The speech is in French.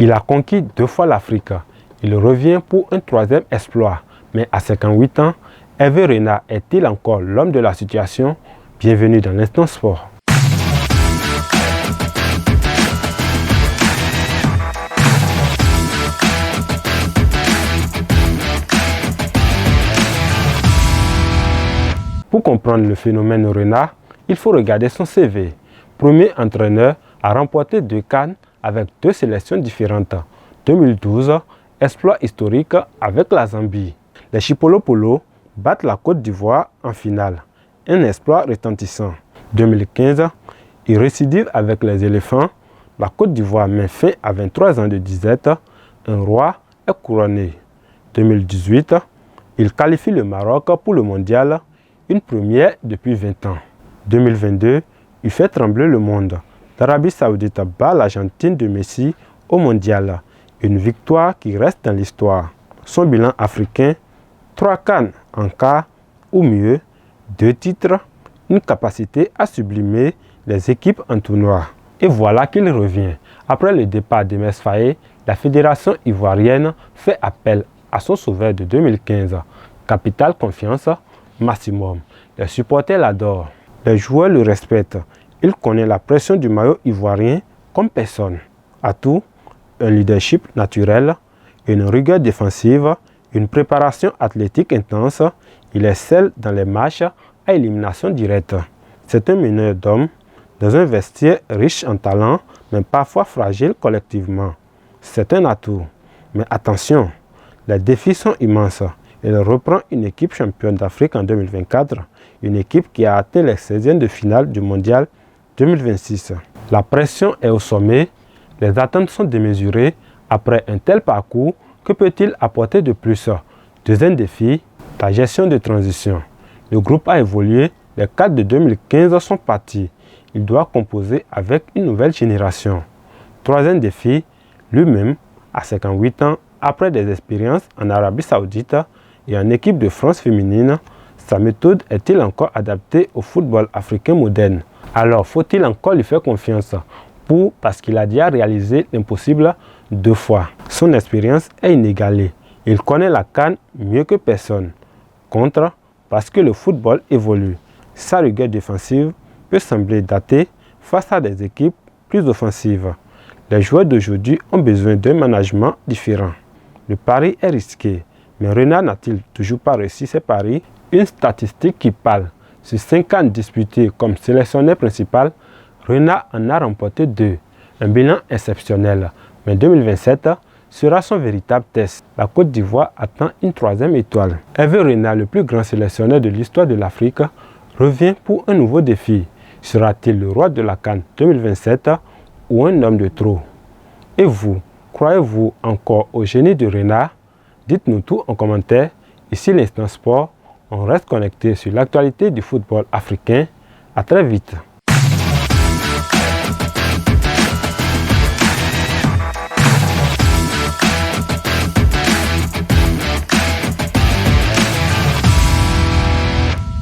Il a conquis 2 fois l'Afrique. Il revient pour un 3e exploit. Mais à 58 ans, Hervé Renard est-il encore l'homme de la situation? Bienvenue dans l'Instant Sport. Pour comprendre le phénomène Renard, il faut regarder son CV. Premier entraîneur à remporter 2 CAN avec 2 sélections différentes. 2012, exploit historique avec la Zambie. Les Chipolopolo battent la Côte d'Ivoire en finale. Un exploit retentissant. 2015, il récidive avec les éléphants. La Côte d'Ivoire met fin à 23 ans de disette. Un roi est couronné. 2018, il qualifie le Maroc pour le mondial. Une première depuis 20 ans. 2022, il fait trembler le monde. L'Arabie Saoudite bat l'Argentine de Messi au mondial. Une victoire qui reste dans l'histoire. Son bilan africain, 3 CAN en quart ou mieux, 2 titres, une capacité à sublimer les équipes en tournoi. Et voilà qu'il revient. Après le départ de Mesfaé, la fédération ivoirienne fait appel à son sauveur de 2015. Capitale confiance, maximum. Les supporters l'adorent. Les joueurs le respectent. Il connaît la pression du maillot ivoirien comme personne. Atout, un leadership naturel, une rigueur défensive, une préparation athlétique intense. Il excelle dans les matchs à élimination directe. C'est un meneur d'hommes dans un vestiaire riche en talent, mais parfois fragile collectivement. C'est un atout. Mais attention, les défis sont immenses. Il reprend une équipe championne d'Afrique en 2024, une équipe qui a atteint les 16e de finale du mondial 2026. La pression est au sommet, les attentes sont démesurées. Après un tel parcours, que peut-il apporter de plus? Deuxième défi, la gestion de transition. Le groupe a évolué, les cadres de 2015 sont partis. Il doit composer avec une nouvelle génération. Troisième défi, lui-même, à 58 ans, après des expériences en Arabie Saoudite et en équipe de France féminine, sa méthode est-il encore adaptée au football africain moderne? Alors faut-il encore lui faire confiance parce qu'il a déjà réalisé l'impossible 2 fois. Son expérience est inégalée. Il connaît la CAN mieux que personne. Contre, parce que le football évolue. Sa rigueur défensive peut sembler datée face à des équipes plus offensives. Les joueurs d'aujourd'hui ont besoin d'un management différent. Le pari est risqué, mais Renard n'a-t-il toujours pas réussi ses paris? Une statistique qui parle. Sur 5 ans disputés comme sélectionneur principal, Renard en a remporté 2. Un bilan exceptionnel. Mais 2027 sera son véritable test. La Côte d'Ivoire attend une 3e étoile. Hervé Renard, le plus grand sélectionneur de l'histoire de l'Afrique, revient pour un nouveau défi. Sera-t-il le roi de la CAN 2027 ou un homme de trop? Et vous, croyez-vous encore au génie de Renard? Dites-nous tout en commentaire. Ici l'Instant Sport, on reste connecté sur l'actualité du football africain. À très vite.